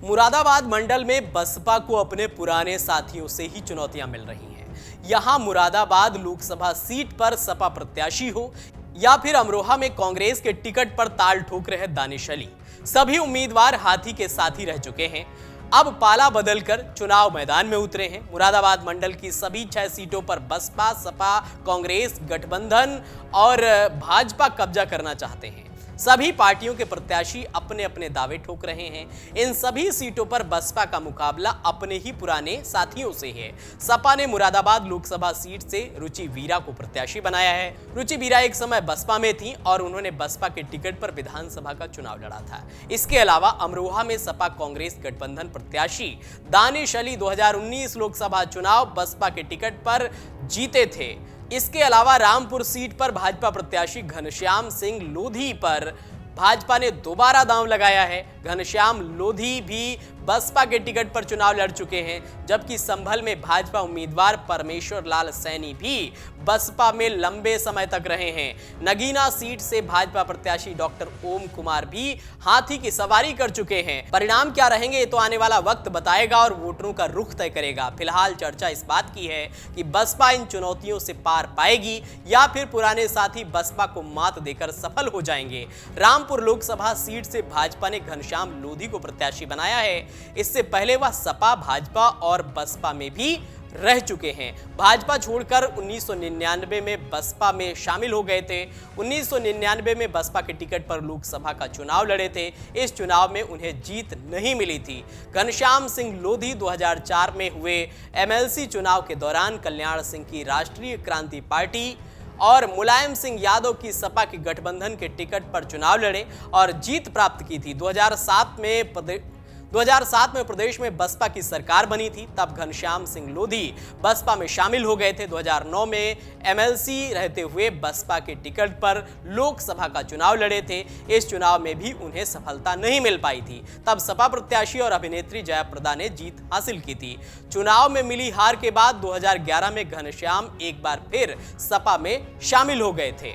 मुरादाबाद मंडल में बसपा को अपने पुराने साथियों से ही चुनौतियां मिल रही हैं। यहां मुरादाबाद लोकसभा सीट पर सपा प्रत्याशी हो या फिर अमरोहा में कांग्रेस के टिकट पर ताल ठोक रहे दानिश अली, सभी उम्मीदवार हाथी के साथी रह चुके हैं। अब पाला बदलकर चुनाव मैदान में उतरे हैं। मुरादाबाद मंडल की सभी 6 सीटों पर बसपा, सपा, कांग्रेस गठबंधन और भाजपा कब्जा करना चाहते हैं। सभी पार्टियों के प्रत्याशी अपने अपने दावे ठोक रहे हैं। इन सभी सीटों पर बसपा का मुकाबला अपने ही पुराने साथियों से है। सपा ने मुरादाबाद लोकसभा सीट से रुचि वीरा को प्रत्याशी बनाया है। रुचि वीरा एक समय बसपा में थी और उन्होंने बसपा के टिकट पर विधानसभा का चुनाव लड़ा था। इसके अलावा अमरोहा में सपा कांग्रेस गठबंधन प्रत्याशी दानिश अली 2019 लोकसभा चुनाव बसपा के टिकट पर जीते थे। इसके अलावा रामपुर सीट पर भाजपा प्रत्याशी घनश्याम सिंह लोधी पर भाजपा ने दोबारा दांव लगाया है। घनश्याम लोधी भी बसपा के टिकट पर चुनाव लड़ चुके हैं, जबकि संभल में भाजपा उम्मीदवार परमेश्वर लाल सैनी भी बसपा में लंबे समय तक रहे हैं। नगीना सीट से भाजपा प्रत्याशी डॉक्टर ओम कुमार भी हाथी की सवारी कर चुके हैं। परिणाम क्या रहेंगे ये तो आने वाला वक्त बताएगा और वोटरों का रुख तय करेगा। फिलहाल चर्चा इस बात की है कि बसपा इन चुनौतियों से पार पाएगी या फिर पुराने साथी बसपा को मात देकर सफल हो जाएंगे। रामपुर लोकसभा सीट से भाजपा ने घनश्याम लोधी को प्रत्याशी बनाया है। इससे पहले वह सपा, भाजपा और बसपा में भी रह चुके हैं। भाजपा छोड़कर 1999 में बसपा में शामिल हो गए थे। 1999 में बसपा के टिकट पर लोकसभा का चुनाव लड़े थे। इस चुनाव में उन्हें जीत नहीं मिली थी। घनश्याम सिंह लोधी 2004 में हुए एमएलसी चुनाव के दौरान कल्याण सिंह की राष्ट्रीय क्रांति पार्टी और मुलायम सिंह यादव की सपा के गठबंधन के टिकट पर चुनाव लड़े और जीत प्राप्त की थी। 2007 में प्रदेश में बसपा की सरकार बनी थी। तब घनश्याम सिंह लोधी बसपा में शामिल हो गए थे। 2009 में एमएलसी रहते हुए बसपा के टिकट पर लोकसभा का चुनाव लड़े थे। इस चुनाव में भी उन्हें सफलता नहीं मिल पाई थी। तब सपा प्रत्याशी और अभिनेत्री जयाप्रदा ने जीत हासिल की थी। चुनाव में मिली हार के बाद 2011 में घनश्याम एक बार फिर सपा में शामिल हो गए थे।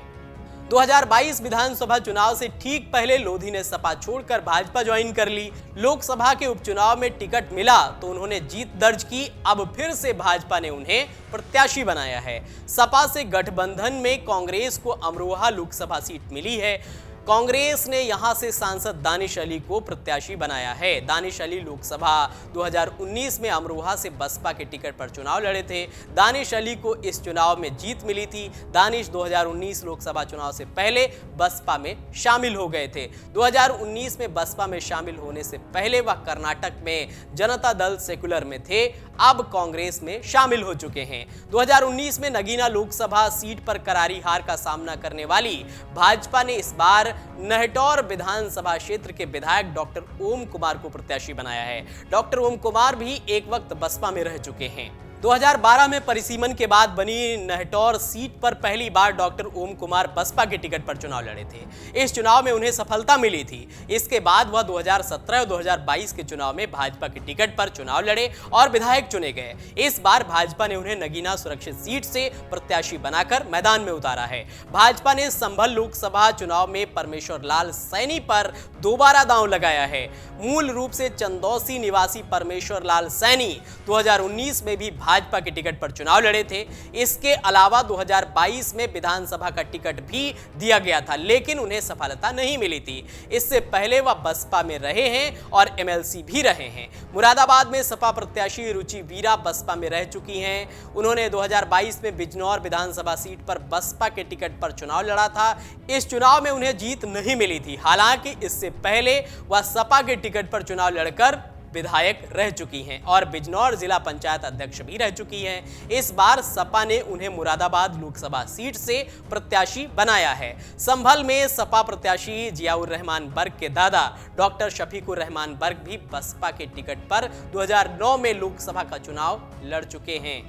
2022 विधानसभा चुनाव से ठीक पहले लोधी ने सपा छोड़कर भाजपा ज्वाइन कर ली। लोकसभा के उपचुनाव में टिकट मिला तो उन्होंने जीत दर्ज की। अब फिर से भाजपा ने उन्हें प्रत्याशी बनाया है। सपा से गठबंधन में कांग्रेस को अमरोहा लोकसभा सीट मिली है। कांग्रेस ने यहां से सांसद दानिश अली को प्रत्याशी बनाया है। दानिश अली लोकसभा 2019 में अमरोहा से बसपा के टिकट पर चुनाव लड़े थे। दानिश अली को इस चुनाव में जीत मिली थी। दानिश 2019 लोकसभा चुनाव से पहले बसपा में शामिल हो गए थे। 2019 में बसपा में शामिल होने से पहले वह कर्नाटक में जनता दल सेकुलर में थे। अब कांग्रेस में शामिल हो चुके हैं। 2019 में नगीना लोकसभा सीट पर करारी हार का सामना करने वाली भाजपा ने इस बार नहटौर विधानसभा क्षेत्र के विधायक डॉक्टर ओम कुमार को प्रत्याशी बनाया है। डॉक्टर ओम कुमार भी एक वक्त बसपा में रह चुके हैं। 2012 में परिसीमन के बाद बनी नहटौर सीट पर पहली बार डॉक्टर ओम कुमार बसपा के टिकट पर चुनाव लड़े थे। इस चुनाव में उन्हें सफलता मिली थी। इसके बाद वह 2017 और 2022 के चुनाव में भाजपा के टिकट पर चुनाव लड़े और विधायक चुने गए। इस बार भाजपा ने उन्हें नगीना सुरक्षित सीट से प्रत्याशी बनाकर मैदान में उतारा है। भाजपा ने संभल लोकसभा चुनाव में परमेश्वर लाल सैनी पर दोबारा दांव लगाया है। मूल रूप से चंदौसी निवासी परमेश्वर लाल सैनी 2019 में भी भाजपा के टिकट पर चुनाव लड़े थे। इसके अलावा 2022 में विधानसभा का टिकट भी दिया गया था, लेकिन उन्हें सफलता नहीं मिली थी। इससे पहले वह बसपा में रहे हैं और एमएलसी भी रहे हैं। मुरादाबाद में सपा प्रत्याशी रुचि वीरा बसपा में रह चुकी हैं। उन्होंने 2022 में बिजनौर विधानसभा सीट पर बसपा के टिकट पर चुनाव लड़ा था। इस चुनाव में उन्हें जीत नहीं मिली थी। हालांकि इससे पहले वह सपा के टिकट पर चुनाव लड़कर विधायक रह चुकी हैं और बिजनौर जिला पंचायत अध्यक्ष भी रह चुकी हैं। इस बार सपा ने उन्हें मुरादाबाद लोकसभा सीट से प्रत्याशी बनाया है। संभल में सपा प्रत्याशी जियाउर रहमान बर्ग के दादा डॉक्टर शफीकुर रहमान बर्ग भी बसपा के टिकट पर 2009 में लोकसभा का चुनाव लड़ चुके हैं।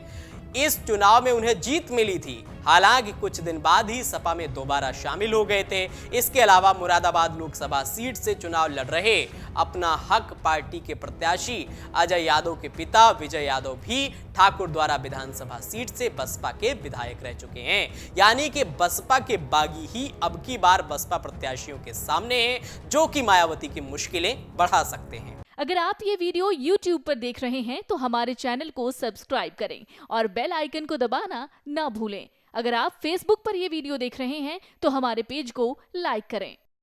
इस चुनाव में उन्हें जीत मिली थी। हालांकि कुछ दिन बाद ही सपा में दोबारा शामिल हो गए थे। इसके अलावा मुरादाबाद लोकसभा सीट से चुनाव लड़ रहे अपना हक पार्टी के प्रत्याशी अजय यादव के पिता विजय यादव भी ठाकुर द्वारा विधानसभा सीट से बसपा के विधायक रह चुके हैं। यानी कि बसपा के बागी ही अब की बार बसपा प्रत्याशियों के सामने हैं, जो कि मायावती की मुश्किलें बढ़ा सकते हैं। अगर आप ये वीडियो YouTube पर देख रहे हैं तो हमारे चैनल को सब्सक्राइब करें और बेल आइकन को दबाना ना भूलें। अगर आप Facebook पर ये वीडियो देख रहे हैं तो हमारे पेज को लाइक करें।